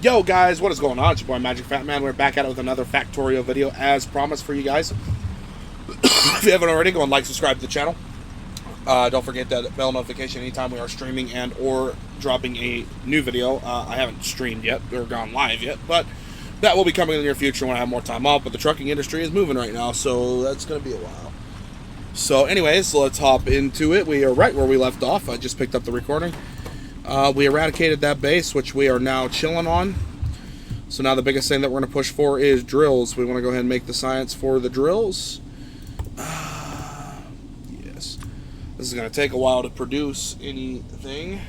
Yo guys, what is going on? It's your boy Magic Fat Man. We're back at it with another Factorio video as promised for you guys. If you haven't already, go and like, subscribe to the channel. Don't forget that bell notification anytime we are streaming and or dropping a new video. I haven't streamed yet or gone live yet, but that will be coming in the near future when I have more time off. But the trucking industry is moving right now, so that's going to be a while. So anyways, let's hop into it. We are right where we left off. I just picked up the recording. We eradicated that base, which we are now chilling on. So now the biggest thing that we're going to push for is drills. We want to go ahead and make the science for the drills. Yes. This is going to take a while to produce anything.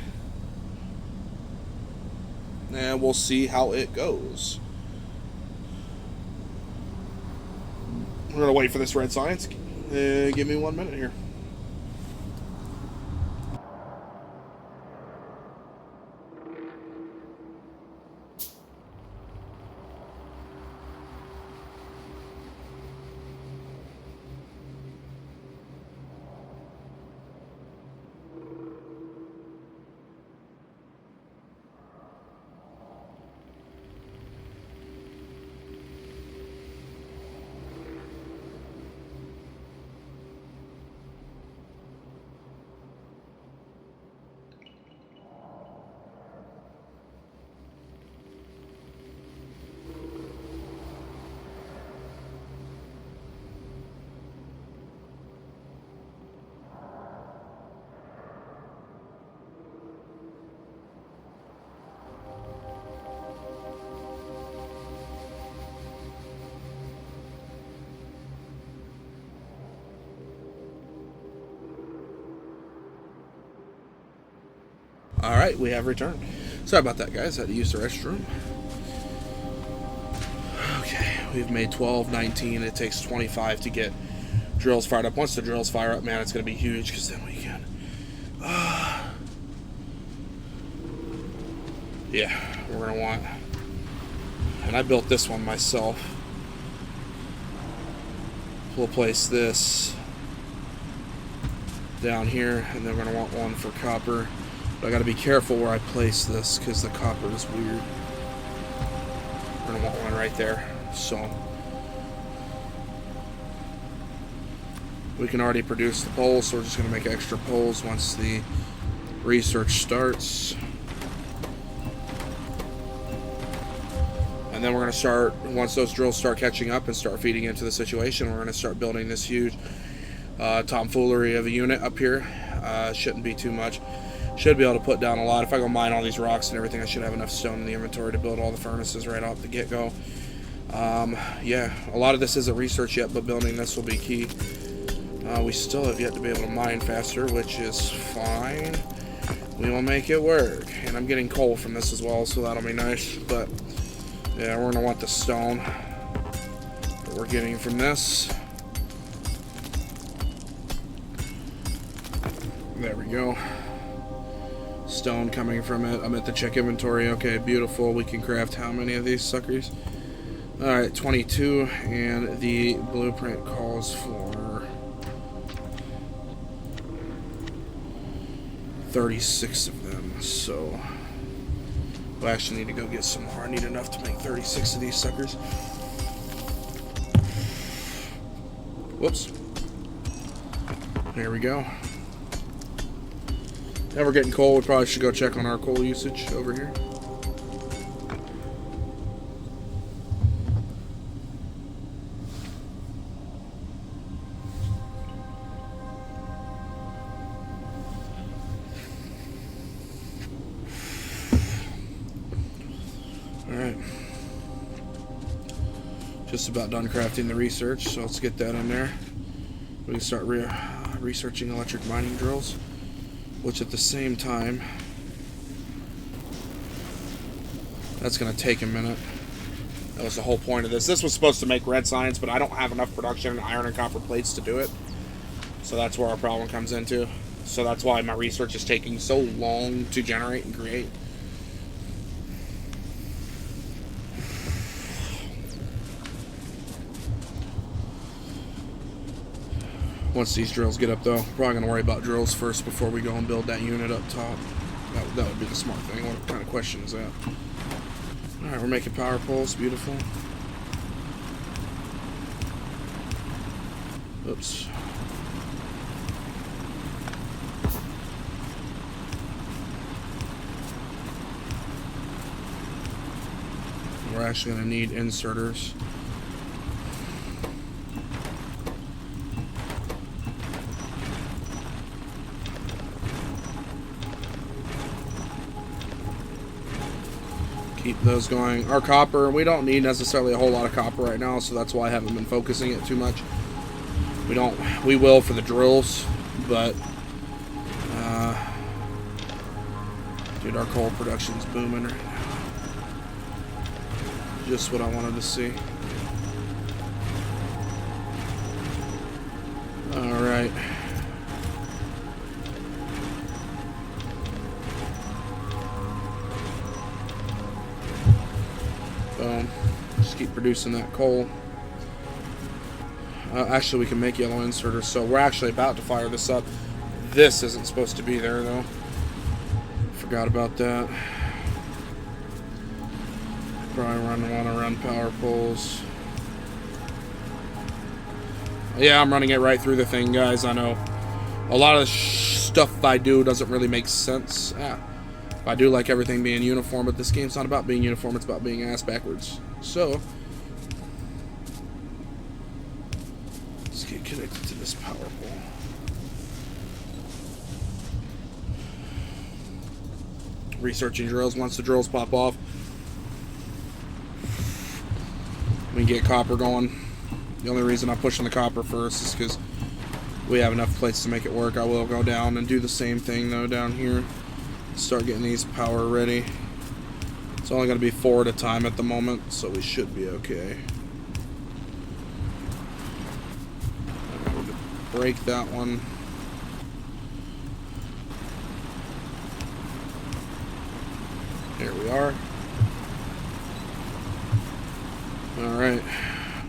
And we'll see how it goes. We're going to wait for this red science. Give me 1 minute here. Alright, we have returned. Sorry about that, guys. I had to use the restroom. Okay, we've made 12, 19. It takes 25 to get drills fired up. Once the drills fire up, man, it's going to be huge because then we can... yeah, we're going to want... And I built this one myself. We'll place this down here, and then we're going to want one for copper. But I got to be careful where I place this because the copper is weird. We're going to want one right there. So we can already produce the poles, so we're just going to make extra poles once the research starts. And then we're going to start, once those drills start catching up and start feeding into the situation, we're going to start building this huge tomfoolery of a unit up here. Shouldn't be too much. Should be able to put down a lot. If I go mine all these rocks and everything, I should have enough stone in the inventory to build all the furnaces right off the get-go. Yeah, a lot of this isn't research yet, but building this will be key. We still have yet to be able to mine faster, which is fine. We will make it work. And I'm getting coal from this as well, so that'll be nice. But, yeah, we're going to want the stone that we're getting from this. There we go. Stone coming from it. I'm at the check inventory. Okay, beautiful. We can craft how many of these suckers? Alright, 22, and the blueprint calls for 36 of them. So I actually need to go get some more. I need enough to make 36 of these suckers. Whoops. There we go. Now we're getting coal. We probably should go check on our coal usage over here. Alright. Just about done crafting the research, so let's get that in there. We can start researching electric mining drills. Which at the same time, that's going to take a minute. That was the whole point of this. This was supposed to make red science, but I don't have enough production in iron and copper plates to do it. So that's where our problem comes into. So that's why my research is taking so long to generate and create. Once these drills get up, though, we're probably going to worry about drills first before we go and build that unit up top. That would be the smart thing. What kind of question is that? Alright, we're making power poles. Beautiful. Oops. We're actually going to need inserters. Keep those going. Our copper, we don't need necessarily a whole lot of copper right now, so that's why I haven't been focusing it too much. We will for the drills, but dude, our coal production's booming right now. Just what I wanted to see. All right. Boom. Just keep producing that coal. Actually, we can make yellow inserters, so we're actually about to fire this up. This isn't supposed to be there, though. Forgot about that. Probably want to run power poles. Yeah, I'm running it right through the thing, guys. I know. A lot of the stuff I do doesn't really make sense. I do like everything being uniform, but this game's not about being uniform. It's about being ass backwards. So, let's get connected to this power pole. Researching drills. Once the drills pop off, we can get copper going. The only reason I'm pushing the copper first is because we have enough plates to make it work. I will go down and do the same thing, though, down here. Start getting these power ready. It's only going to be 4 at a time at the moment, so we should be okay. I'm going to break that one. Here we are. Alright.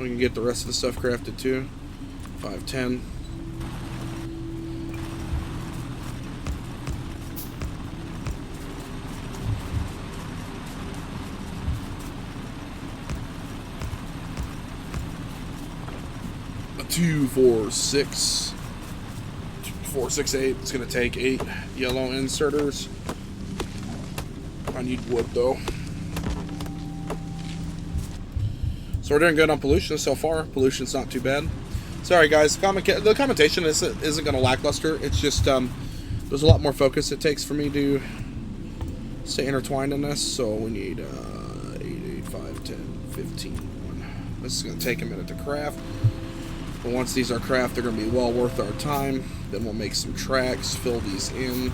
We can get the rest of the stuff crafted too. 510. A 2, 4, 6. 4, 6, 8. It's gonna take 8 yellow inserters. I need wood though. So we're doing good on pollution so far. Pollution's not too bad. Sorry guys, the commentation isn't going to lackluster. It's just there's a lot more focus it takes for me to stay intertwined in this. So we need 8, 8, 5, 10, 15. 1. This is going to take a minute to craft. But once these are crafted, they're going to be well worth our time. Then we'll make some tracks, fill these in.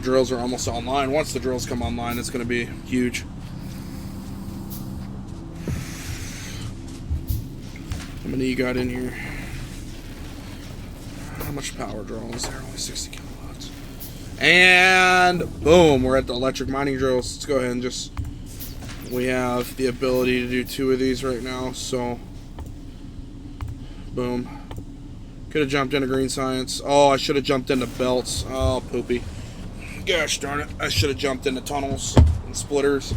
Drills are almost online. Once the drills come online, it's going to be huge. How many you got in here? How much power draw is there? Only 60 kilowatts. And boom, we're at the electric mining drills. Let's go ahead and just... We have the ability to do 2 of these right now, so... Boom. Could have jumped into green science. Oh, I should have jumped into belts. Oh, poopy. Gosh darn it, I should have jumped into tunnels and splitters.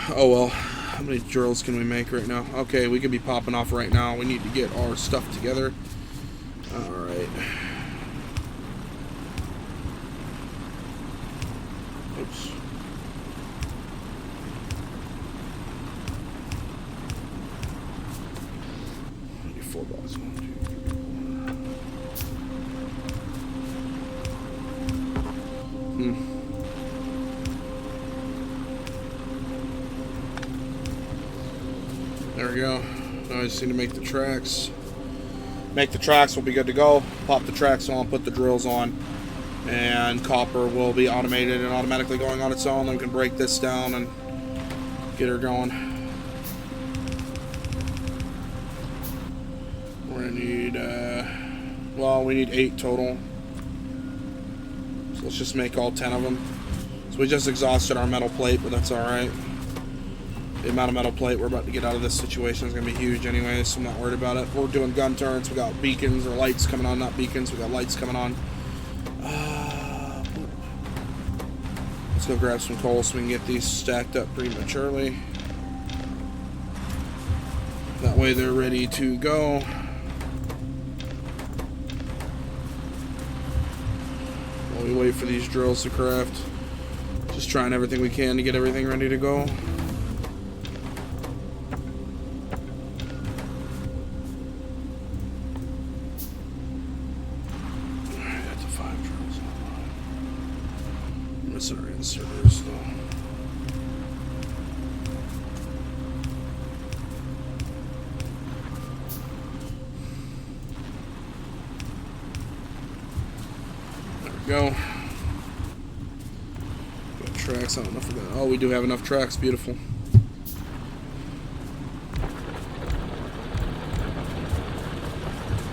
Oh well, how many drills can we make right now? Okay, we could be popping off right now. We need to get our stuff together. Alright. Oops. I need 4 balls. 1, 2, 3, 4. There we go. Now I just need to make the tracks. Make the tracks, we'll be good to go. Pop the tracks on, put the drills on, and copper will be automated and automatically going on its own. Then we can break this down and get her going. We're gonna need, well, we need 8 total. So let's just make all 10 of them. So we just exhausted our metal plate, but that's alright. The amount of metal plate we're about to get out of this situation is going to be huge anyway, so I'm not worried about it. We're doing gun turns. We got beacons or lights coming on, not beacons. We got lights coming on. Let's go grab some coal so we can get these stacked up prematurely. That way they're ready to go. While we wait for these drills to craft. Just trying everything we can to get everything ready to go. Our inserters though. There we go. Got tracks. I don't know if we're gonna. Oh, we do have enough tracks. Beautiful.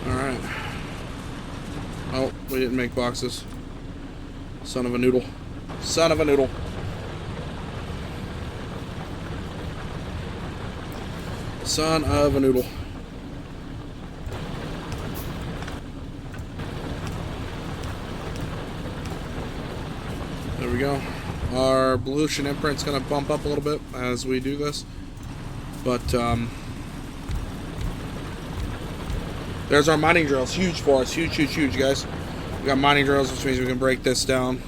All right. Oh, we didn't make boxes. Son of a noodle. Son of a noodle. Son of a noodle. There we go. Our pollution imprint's going to bump up a little bit as we do this. But, there's our mining drills. Huge for us. Huge, huge, huge, guys. We got mining drills, which means we can break this down.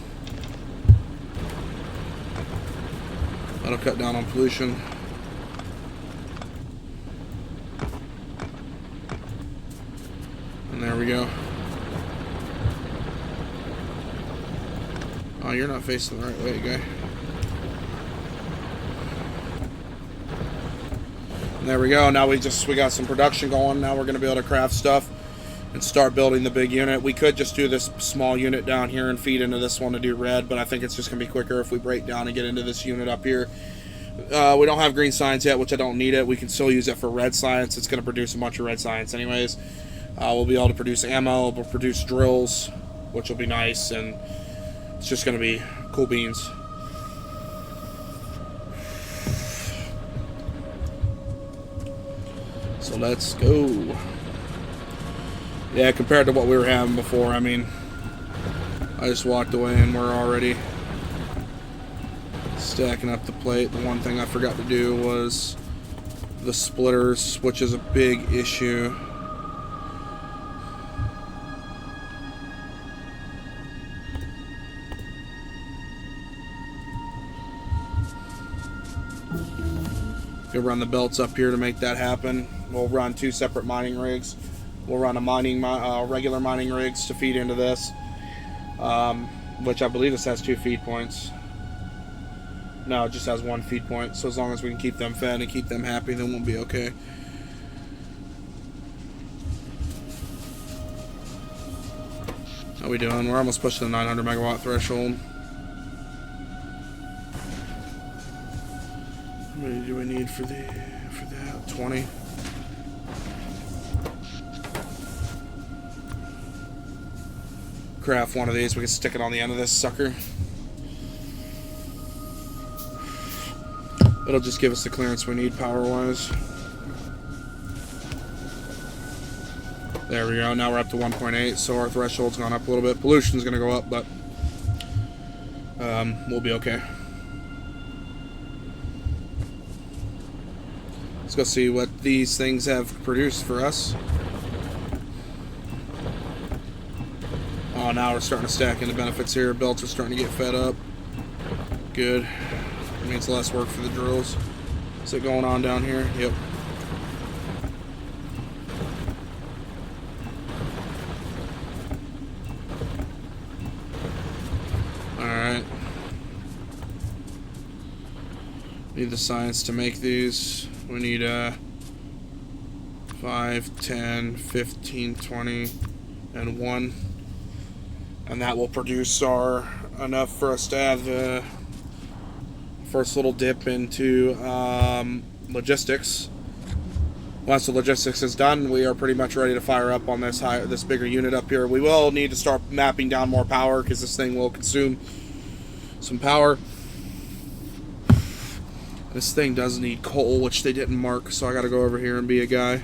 That'll cut down on pollution. And there we go. Oh, you're not facing the right way, guy. And there we go. Now we got some production going. Now we're going to be able to craft stuff and start building the big unit. We could just do this small unit down here and feed into this one to do red, but I think it's just going to be quicker if we break down and get into this unit up here. We don't have green science yet, which I don't need it. We can still use it for red science. It's going to produce a bunch of red science anyways. We'll be able to produce ammo, we'll produce drills, which will be nice, and it's just going to be cool beans. So let's go. Yeah, compared to what we were having before, I mean, I just walked away and we're already stacking up the plate. The one thing I forgot to do was the splitters, which is a big issue. We'll run the belts up here to make that happen. We'll run two separate mining rigs. We'll run a regular mining rigs to feed into this, which I believe this has 2 feed points. No, it just has 1 feed point. So as long as we can keep them fed and keep them happy, then we'll be okay. How we doing? We're almost pushing the 900 megawatt threshold. How many do we need for that? 20. Craft one of these. We can stick it on the end of this sucker. It'll just give us the clearance we need power-wise. There we go. Now we're up to 1.8, so our threshold's gone up a little bit. Pollution's going to go up, but we'll be okay. Let's go see what these things have produced for us. Oh, now we're starting to stack in the benefits here. Belts are starting to get fed up. Good. It means less work for the drills. Is it going on down here? Yep. Alright. Need the science to make these. We need 5, 10, 15, 20, and 1. And that will produce enough for us to have the first little dip into logistics. Once the logistics is done, we are pretty much ready to fire up on this bigger unit up here. We will need to start mapping down more power because this thing will consume some power. This thing does need coal, which they didn't mark, so I gotta go over here and be a guy.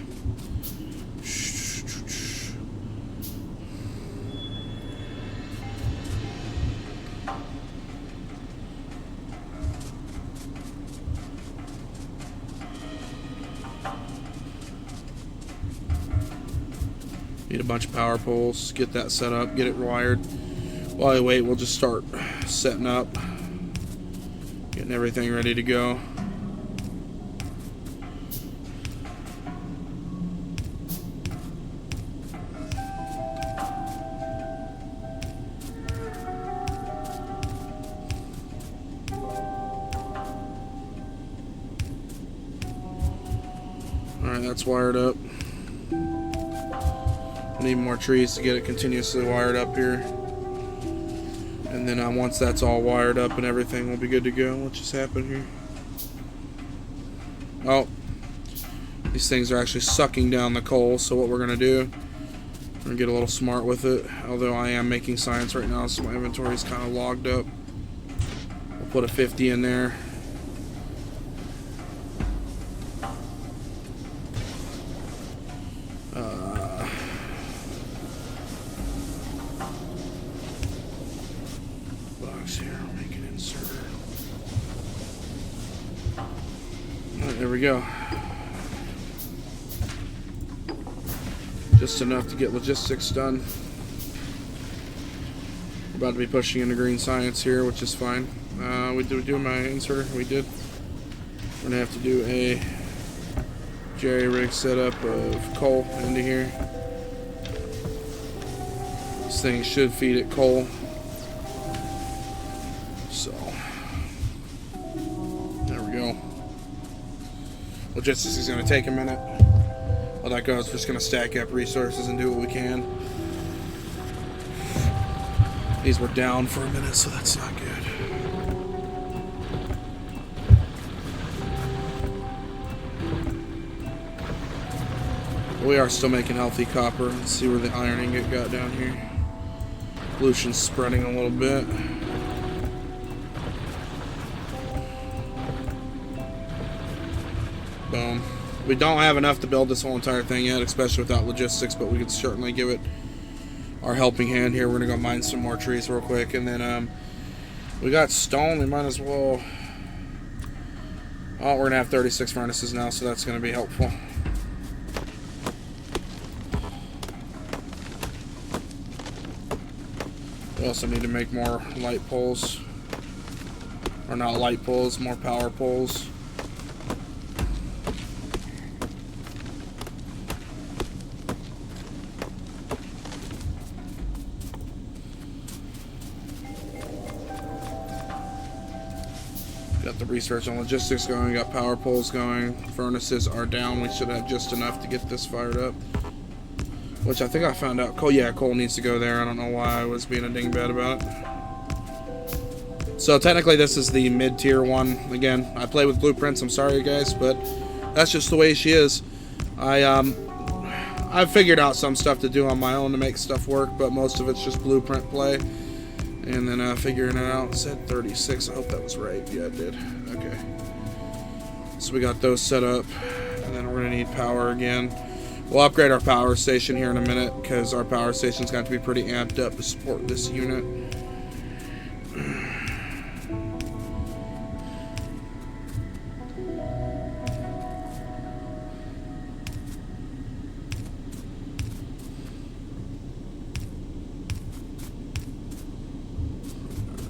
Need a bunch of power poles, get that set up, get it wired. While I wait, we'll just start setting up, getting everything ready to go. Alright, that's wired up. Need more trees to get it continuously wired up here. And then once that's all wired up and everything, we'll be good to go. What just happened here? Oh, these things are actually sucking down the coal. So what we're going to do, we're going to get a little smart with it. Although I am making science right now, so my inventory is kind of logged up. We'll put a 50 in there. There we go. Just enough to get logistics done. We're about to be pushing into green science here, which is fine. We do my inserter? We did. We're gonna have to do a jerry rig setup of coal into here. This thing should feed it coal. So there we go. Logistics is going to take a minute. While that goes, we're just going to stack up resources and do what we can. These were down for a minute, so that's not good. But we are still making healthy copper. Let's see where the iron ingot got down here. Pollution's spreading a little bit. Boom. We don't have enough to build this whole entire thing yet, especially without logistics, but we could certainly give it our helping hand here. We're going to go mine some more trees real quick, and then we got stone. We might as well... Oh, we're going to have 36 furnaces now, so that's going to be helpful. We also need to make more light poles. Or not light poles, more power poles. Got the research and logistics going, got power poles going, furnaces are down. We should have just enough to get this fired up. Which I think I found out, coal, yeah, coal needs to go there. I don't know why I was being a dingbat about it. So technically this is the mid-tier one. Again, I play with blueprints, I'm sorry guys, but that's just the way she is. I've figured out some stuff to do on my own to make stuff work, but most of it's just blueprint play. And then figuring it out. It said 36. I hope that was right. Yeah, it did. Okay. So we got those set up. And then we're going to need power again. We'll upgrade our power station here in a minute, because our power station's got to be pretty amped up to support this unit.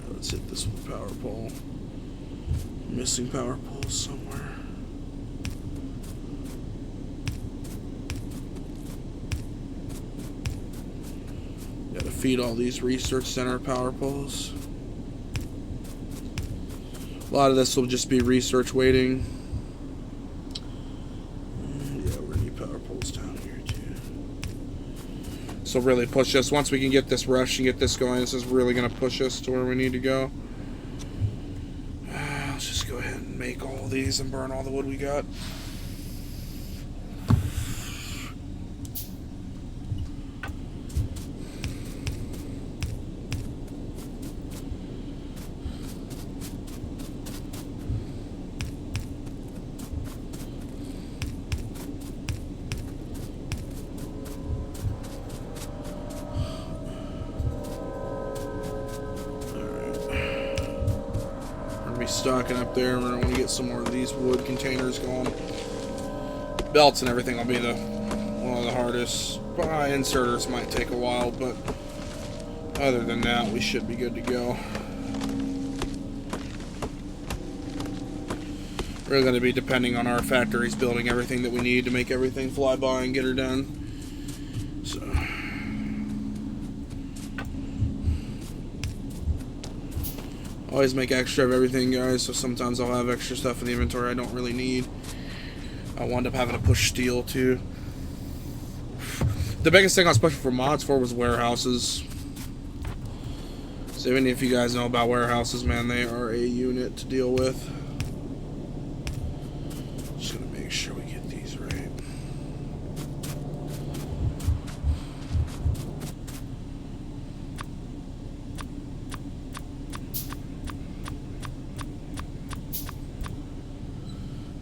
Let's hit this with power pole. Missing power poles somewhere. Gotta feed all these research center power poles. A lot of this will just be research waiting. Yeah, we're gonna need power poles down here too. So really push us. Once we can get this rush and get this going, this is really gonna push us to where we need to go. Let's just go ahead and make all these and burn all the wood we got. stocking up there. We're going to get some more of these wood containers going. Belts and everything will be one of the hardest. Inserters might take a while, but other than that, we should be good to go. We're going to be depending on our factories building everything that we need to make everything fly by and get her done. So, always make extra of everything, guys. So sometimes I'll have extra stuff in the inventory I don't really need. I wound up having to push steel too. The biggest thing I was pushing for mods for was warehouses. So even if you guys know about warehouses, man, they are a unit to deal with. Just gonna make sure we get these right.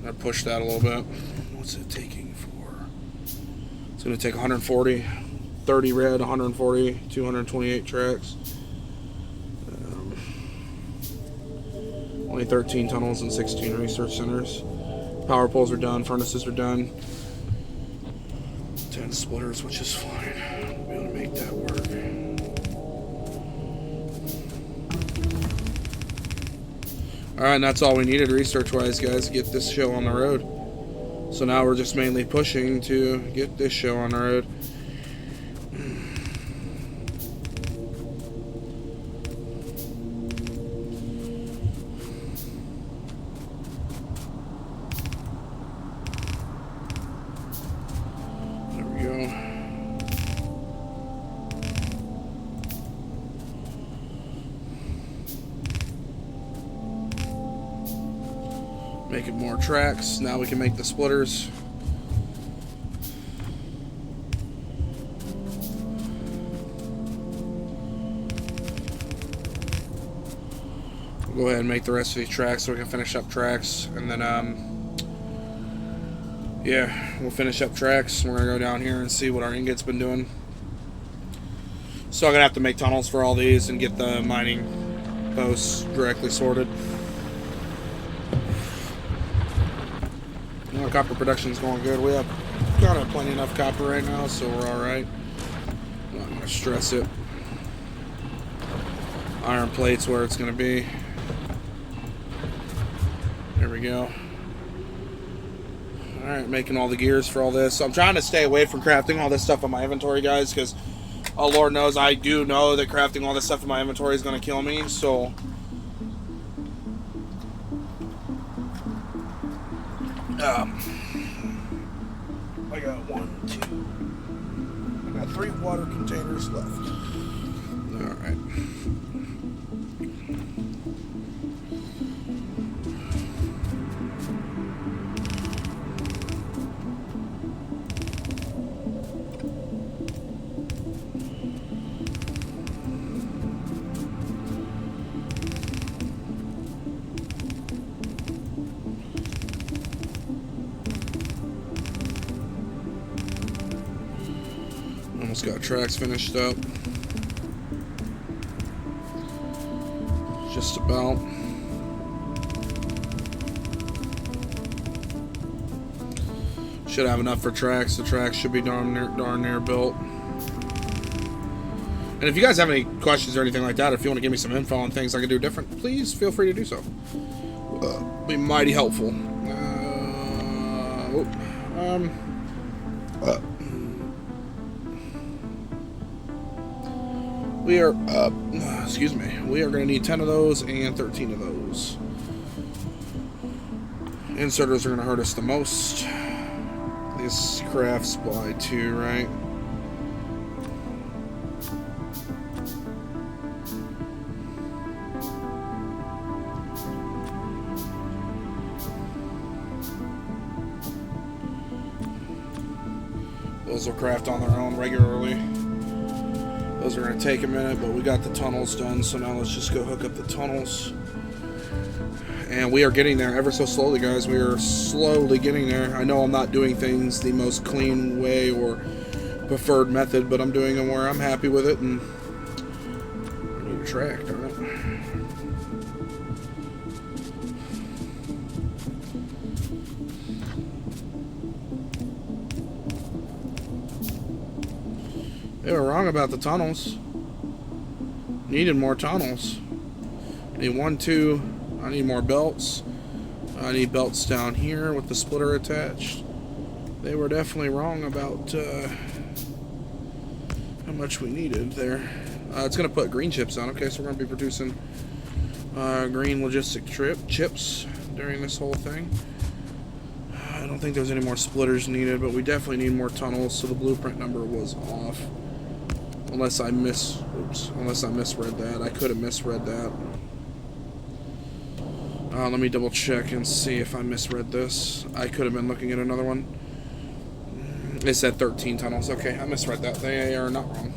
I pushed that a little bit. What's it taking for? It's gonna take 140, 30 red, 140, 228 tracks. Only 13 tunnels and 16 research centers. Power poles are done, furnaces are done. 10 splitters, which is fine. We'll be able to make that work. Alright, and that's all we needed research-wise, guys, to get this show on the road. So now we're just mainly pushing to get this show on the road. Making more tracks. Now we can make the splitters. We'll go ahead and make the rest of these tracks so we can finish up tracks, and then yeah, we'll finish up tracks. We're gonna go down here and see what our ingot's been doing. So I'm gonna have to make tunnels for all these and get the mining posts directly sorted. Copper production's going good. We have kind of plenty enough copper right now, so we're alright. I'm not going to stress it. Iron plate's where it's going to be. There we go. Alright, making all the gears for all this. So I'm trying to stay away from crafting all this stuff in my inventory, guys, because, oh Lord knows, I do know that crafting all this stuff in my inventory is going to kill me, so... I got 1, 2. I got 3 water containers left. Alright. Almost got tracks finished up. Just about. Should have enough for tracks. The tracks should be darn near built. And if you guys have any questions or anything like that, if you want to give me some info on things I can do different, please feel free to do so. Be mighty helpful. We are, excuse me, we are going to need 10 of those and 13 of those. Inserters are going to hurt us the most. This crafts by 2, right? Those will craft on their own regularly. Those are going to take a minute, but we got the tunnels done, so now let's just go hook up the tunnels. And we are getting there ever so slowly, guys. We are slowly getting there. I know I'm not doing things the most clean way or preferred method, but I'm doing them where I'm happy with it, and I need a track, darn it. They were wrong about the tunnels. Needed more tunnels. Need 1, 2. I need more belts. I need belts down here with the splitter attached. They were definitely wrong about how much we needed there. It's going to put green chips on. Okay, so we're going to be producing green logistic chips during this whole thing. I don't think there's any more splitters needed, but we definitely need more tunnels, so the blueprint number was off. Unless I misread that. I could have misread that. Let me double check and see if I misread this. I could have been looking at another one. It said 13 tunnels. Okay, I misread that. They are not wrong.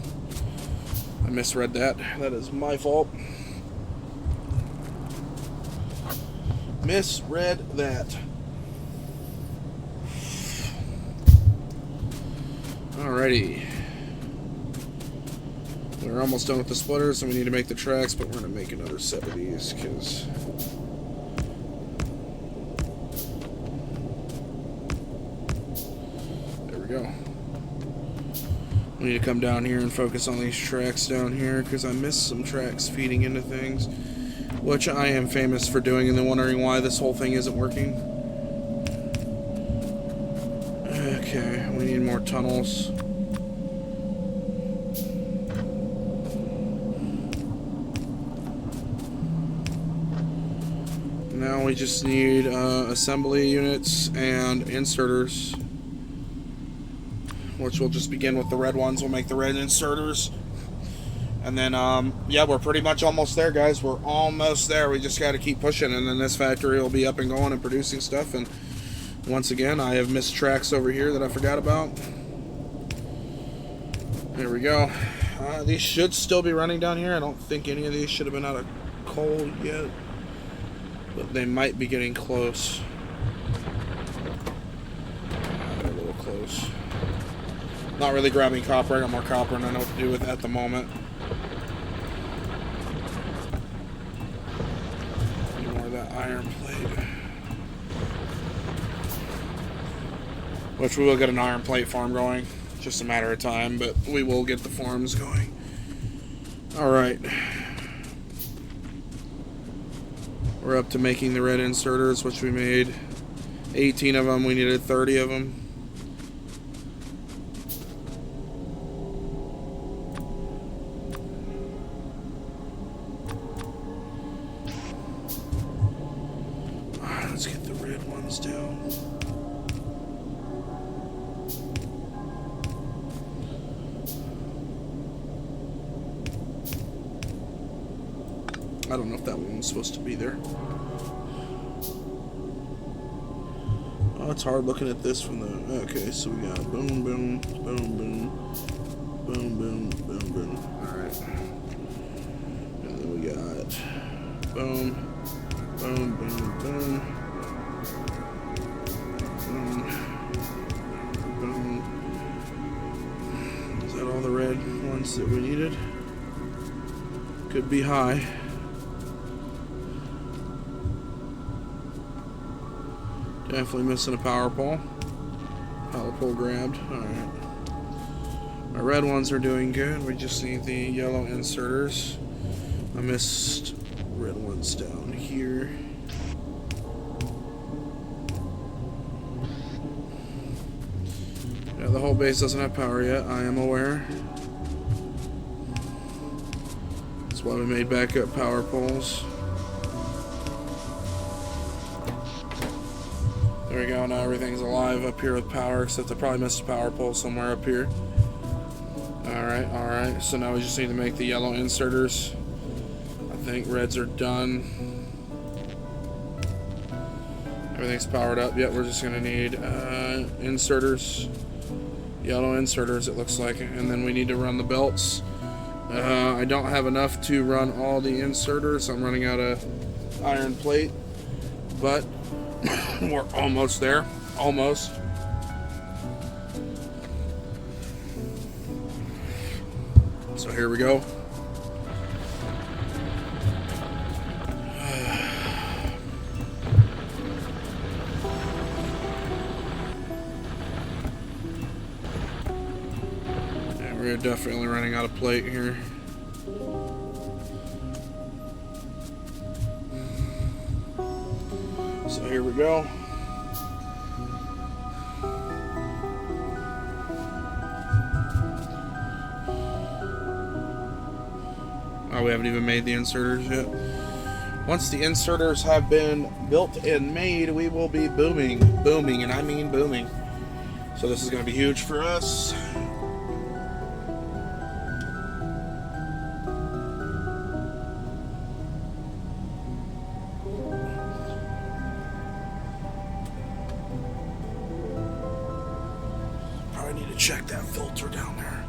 I misread that. That is my fault. Misread that. Alrighty. We're almost done with the splitters, and we need to make the tracks, but we're going to make another set of these, because... There we go. We need to come down here and focus on these tracks down here, because I missed some tracks feeding into things, which I am famous for doing, and then wondering why this whole thing isn't working. Okay, we need more tunnels. Now we just need assembly units and inserters, which we'll just begin with the red ones. We'll make the red inserters. And then, yeah, we're pretty much almost there, guys. We're almost there. We just got to keep pushing, and then this factory will be up and going and producing stuff. And once again, I have missed tracks over here that I forgot about. There we go. These should still be running down here. I don't think any of these should have been out of coal yet, but they might be getting close. They're a little close. Not really grabbing copper. I got more copper and I know what to do with it at the moment. Need more of that iron plate. Which we will get an iron plate farm going. Just a matter of time, but we will get the farms going. Alright. We're up to making the red inserters, which we made 18 of them. We needed 30 of them. Alright, let's get the red ones down. I don't know if that one was supposed to be there. Oh, it's hard looking at this from the... Okay, so we got boom, boom, boom, boom, boom, boom, boom, boom. Alright. And then we got boom, boom, boom, boom, boom, boom. Is that all the red ones that we needed? Could be high. Definitely missing a power pole. Power pole grabbed. Alright. My red ones are doing good. We just need the yellow inserters. I missed red ones down here. Yeah, the whole base doesn't have power yet. I am aware. That's why we made backup power poles. There we go, now everything's alive up here with power, except I probably missed a power pole somewhere up here. Alright, so now we just need to make the yellow inserters. I think reds are done. Everything's powered up. Yep, we're just going to need inserters. Yellow inserters, it looks like. And then we need to run the belts. I don't have enough to run all the inserters. I'm running out of iron plate. But... we're almost there. Almost. So here we go. There We're definitely running out of plate here. So here we go. Oh, we haven't even made the inserters yet. Once the inserters have been built and made, we will be booming. Booming, and I mean booming. So this is going to be huge for us. Probably need to check that filter down there.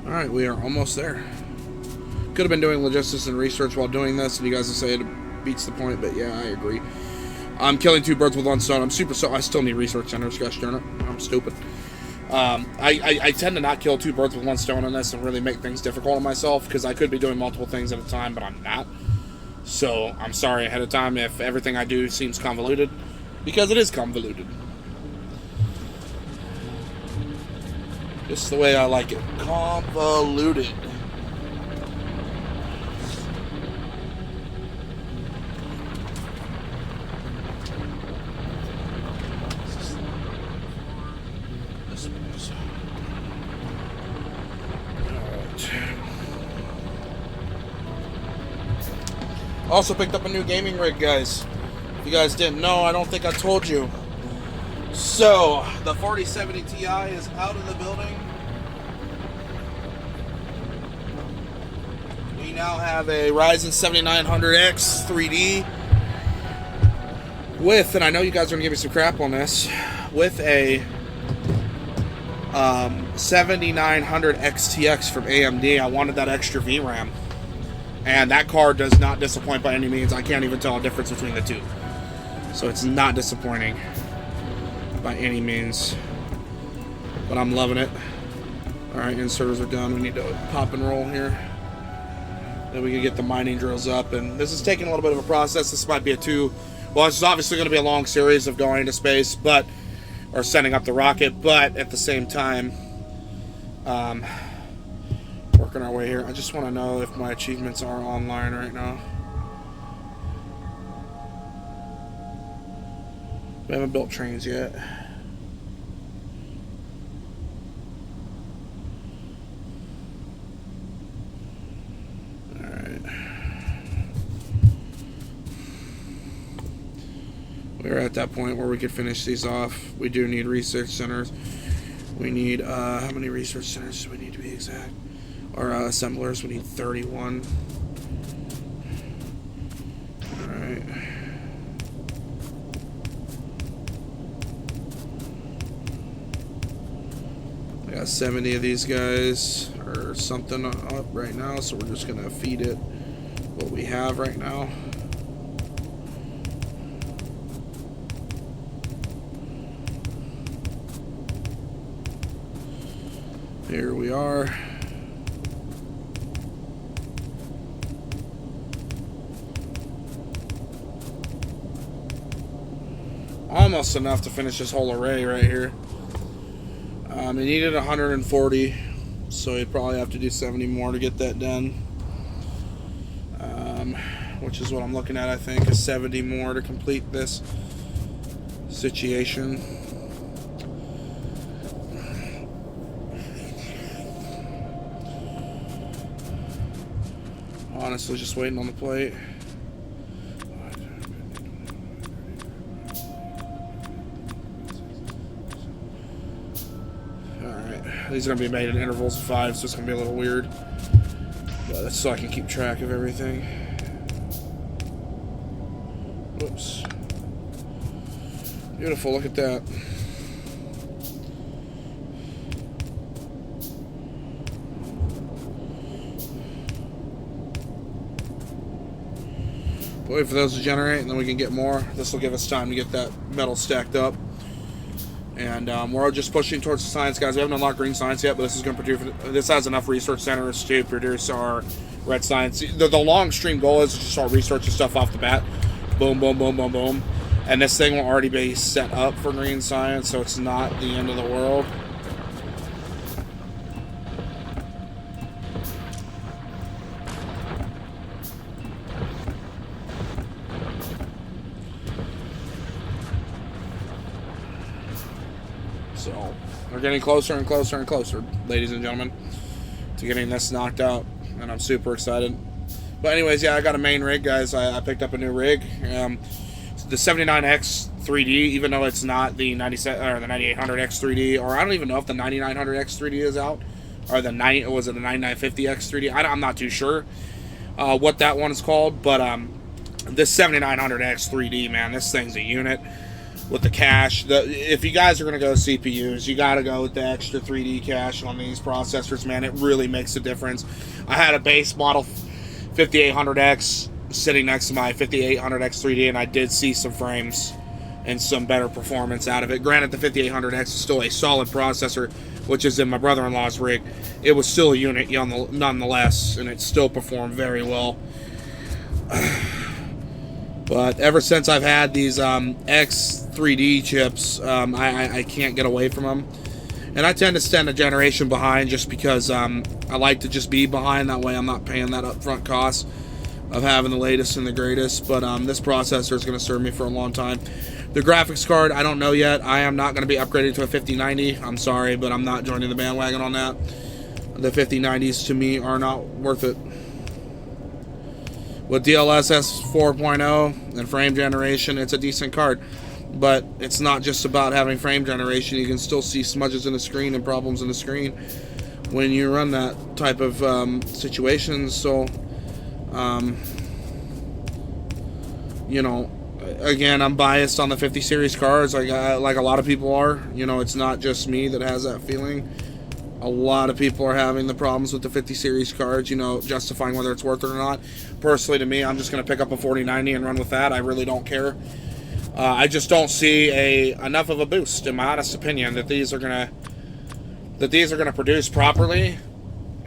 Alright, we are almost there. Could have been doing logistics and research while doing this, and you guys would say it beats the point, but yeah, I agree. I'm killing 2 birds with 1 stone. I'm super so I still need research centers, gosh darn it. I'm stupid. I tend to not kill 2 birds with 1 stone on this and really make things difficult on myself, because I could be doing multiple things at a time, but I'm not. So I'm sorry ahead of time if everything I do seems convoluted, because it is convoluted. Just the way I like it. Convoluted. Also picked up a new gaming rig, guys. If you guys didn't know, I don't think I told you. So, the 4070 Ti is out of the building. We now have a Ryzen 7900X 3D with, and I know you guys are going to give me some crap on this, with a 7900 XTX from AMD. I wanted that extra VRAM. And that card does not disappoint by any means. I can't even tell a difference between the two. So it's not disappointing by any means. But I'm loving it. Alright, inserters are done. We need to pop and roll here. Then we can get the mining drills up. And this is taking a little bit of a process. This might be a well, this is obviously going to be a long series of going into space, or sending up the rocket, but at the same time, working our way here. I just want to know if my achievements are online right now. We haven't built trains yet. Alright. We're at that point where we could finish these off. We do need research centers. We need, how many research centers do we need to be exact? Or assemblers, we need 31. Alright. I got 70 of these guys, or something up right now, so we're just gonna feed it what we have right now. Here we are. Almost enough to finish this whole array right here. It needed 140, so you'd probably have to do 70 more to get that done. Which is what I'm looking at, I think, is 70 more to complete this situation. Honestly, just waiting on the plate. These are going to be made in intervals of 5, so it's going to be a little weird. But that's so I can keep track of everything. Whoops. Beautiful, look at that. Wait for those to generate, and then we can get more. This will give us time to get that metal stacked up. And we're just pushing towards the science, guys. We haven't unlocked green science yet, but this is going to produce. This has enough research centers to produce our red science. The long stream goal is to just start researching stuff off the bat. Boom, boom, boom, boom, boom. And this thing will already be set up for green science, so it's not the end of the world. So, we're getting closer and closer and closer, ladies and gentlemen, to getting this knocked out, and I'm super excited. But anyways, yeah, I got a main rig, guys. I picked up a new rig. The 79X 3D, even though it's not the 97 or the 9800X 3D, or I don't even know if the 9900X 3D is out, or the 9950X 3D. I'm not too sure what that one is called, but this 7900X 3D, man, this thing's a unit. With the cache, if you guys are going to go CPUs, you got to go with the extra 3D cache on these processors, man. It really makes a difference. I had a base model 5800X sitting next to my 5800X 3D, and I did see some frames and some better performance out of it. Granted, the 5800X is still a solid processor, which is in my brother-in-law's rig. It was still a unit nonetheless, and it still performed very well. But ever since I've had these X3D chips, I can't get away from them. And I tend to stand a generation behind just because I like to just be behind. That way I'm not paying that upfront cost of having the latest and the greatest. But this processor is going to serve me for a long time. The graphics card, I don't know yet. I am not going to be upgraded to a 5090. I'm sorry, but I'm not joining the bandwagon on that. The 5090s to me are not worth it. With DLSS 4.0 and frame generation, it's a decent card. But it's not just about having frame generation. You can still see smudges in the screen and problems in the screen when you run that type of situations. So, you know, again, I'm biased on the 50 series cards, like a lot of people are. You know, it's not just me that has that feeling. A lot of people are having the problems with the 50 series cards, you know, justifying whether it's worth it or not. Personally, to me, I'm just going to pick up a 4090 and run with that. I really don't care. I just don't see enough of a boost, in my honest opinion, that these are gonna produce properly,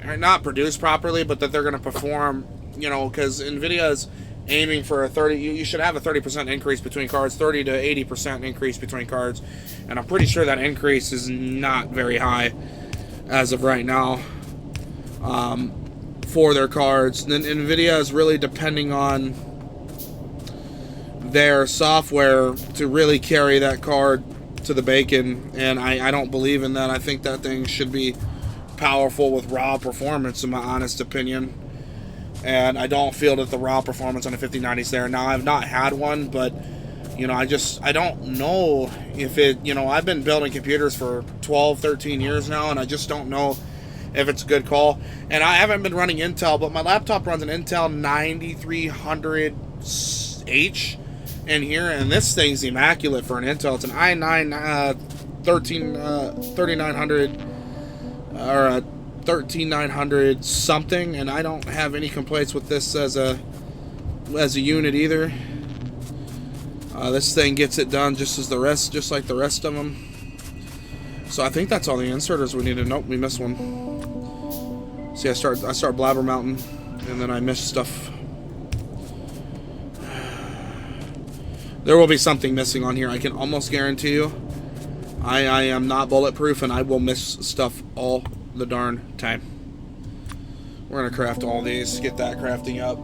or not produce properly, but that they're gonna perform. You know, because Nvidia is aiming for a 30. You should have a 30% increase between cards, 30 to 80% increase between cards, and I'm pretty sure that increase is not very high as of right now for their cards. Then Nvidia is really depending on their software to really carry that card to the bacon, and I don't believe in that. I think that thing should be powerful with raw performance, in my honest opinion, and I don't feel that the raw performance on the 5090 is there. Now, I've not had one, but you know, I don't know if it, you know, I've been building computers for 12, 13 years now, and I just don't know if it's a good call. And I haven't been running Intel, but my laptop runs an Intel 9300H in here, and this thing's immaculate for an Intel. It's an i9 3900 or a 13900 something, and I don't have any complaints with this as a unit either. This thing gets it done just like the rest of them. So I think that's all the inserters we needed. Nope, we missed one. See, I start blabbermouthing, and then I miss stuff. There will be something missing on here. I can almost guarantee you. I am not bulletproof, and I will miss stuff all the darn time. We're gonna craft all these, get that crafting up.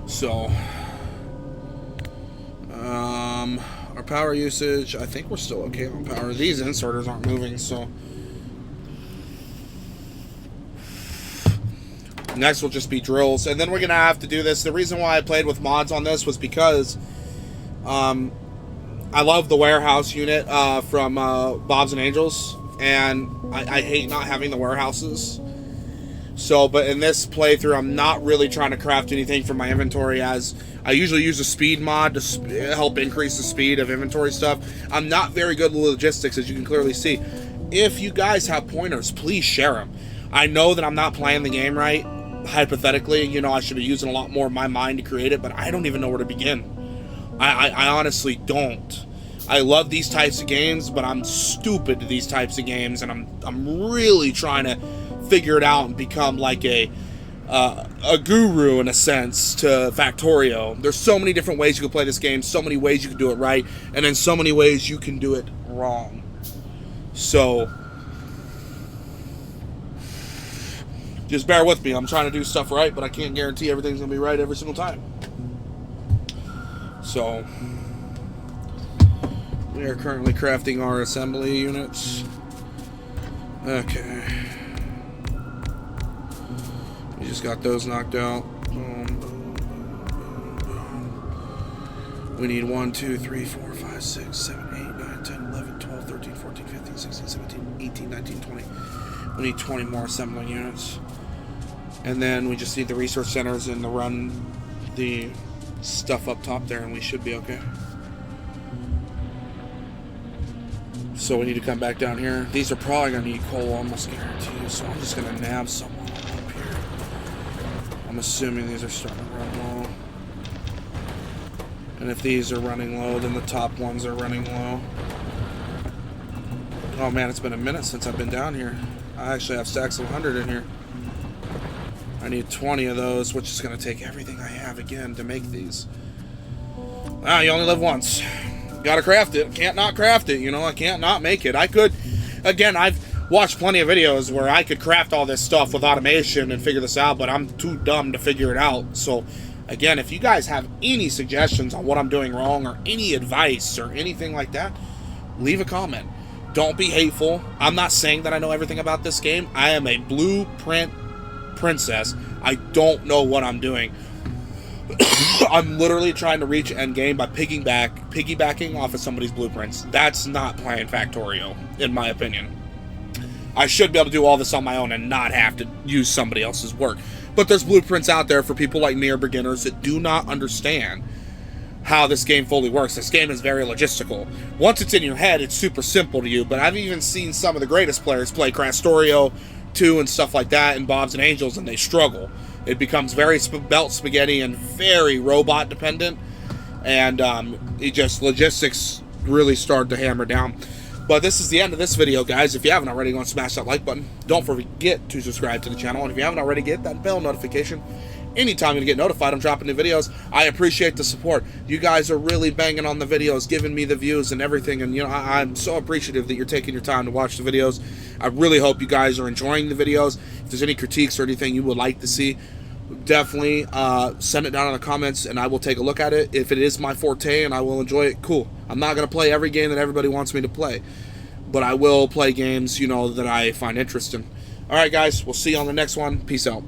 So. Our power usage, I think we're still okay on power. These inserters aren't moving, so. Next will just be drills, and then we're gonna have to do this. The reason why I played with mods on this was because I love the warehouse unit from Bob's and Angels, and I hate not having the warehouses. So, but in this playthrough, I'm not really trying to craft anything for my inventory, as I usually use a speed mod to help increase the speed of inventory stuff. I'm not very good with logistics, as you can clearly see. If you guys have pointers, please share them. I know that I'm not playing the game right, hypothetically. You know, I should be using a lot more of my mind to create it, but I don't even know where to begin. I honestly don't. I love these types of games, but I'm stupid to these types of games, and I'm really trying to figure it out and become like a a guru in a sense to Factorio. There's so many different ways you can play this game, so many ways you can do it right, and then so many ways you can do it wrong. So just bear with me. I'm trying to do stuff right, but I can't guarantee everything's going to be right every single time. So we are currently crafting our assembly units. Okay. We just got those knocked out. Boom, boom, boom, boom, boom. We need 1, 2, 3, 4, 5, 6, 7, 8, 9, 10, 11, 12, 13, 14, 15, 16, 17, 18, 19, 20. We need 20 more assembly units. And then we just need the research centers and to run the stuff up top there, and we should be okay. So we need to come back down here. These are probably going to need coal, almost guaranteed. So I'm just going to nab someone up here. I'm assuming these are starting to run low. And if these are running low, then the top ones are running low. Oh man, it's been a minute since I've been down here. I actually have stacks of 100 in here. I need 20 of those, which is going to take everything I have again to make these. Ah, you only live once. Gotta craft it. Can't not craft it, you know. I can't not make it. I could, again, I've watched plenty of videos where I could craft all this stuff with automation and figure this out, but I'm too dumb to figure it out. So, again, if you guys have any suggestions on what I'm doing wrong or any advice or anything like that, leave a comment. Don't be hateful. I'm not saying that I know everything about this game. I am a blueprint princess. I don't know what I'm doing. I'm literally trying to reach end game by piggybacking off of somebody's blueprints. That's not playing Factorio, in my opinion. I should be able to do all this on my own and not have to use somebody else's work. But there's blueprints out there for people like me or beginners that do not understand how this game fully works. This game is very logistical. Once it's in your head, it's super simple to you, but I've even seen some of the greatest players play Factorio 2 and stuff like that and Bobs and Angels, and they struggle. It becomes very belt spaghetti and very robot dependent, and logistics really start to hammer down. But this is the end of this video, guys. If you haven't already, go and smash that like button. Don't forget to subscribe to the channel, and if you haven't already, get that bell notification. Anytime you get notified I'm dropping new videos. I appreciate the support. You guys are really banging on the videos, giving me the views and everything, and you know I'm so appreciative that you're taking your time to watch the videos. I really hope you guys are enjoying the videos. If there's any critiques or anything you would like to see, definitely send it down in the comments and I will take a look at it. If it is my forte and I will enjoy it, cool. I'm not going to play every game that everybody wants me to play, but I will play games, you know, that I find interest in. Alright guys, we'll see you on the next one. Peace out.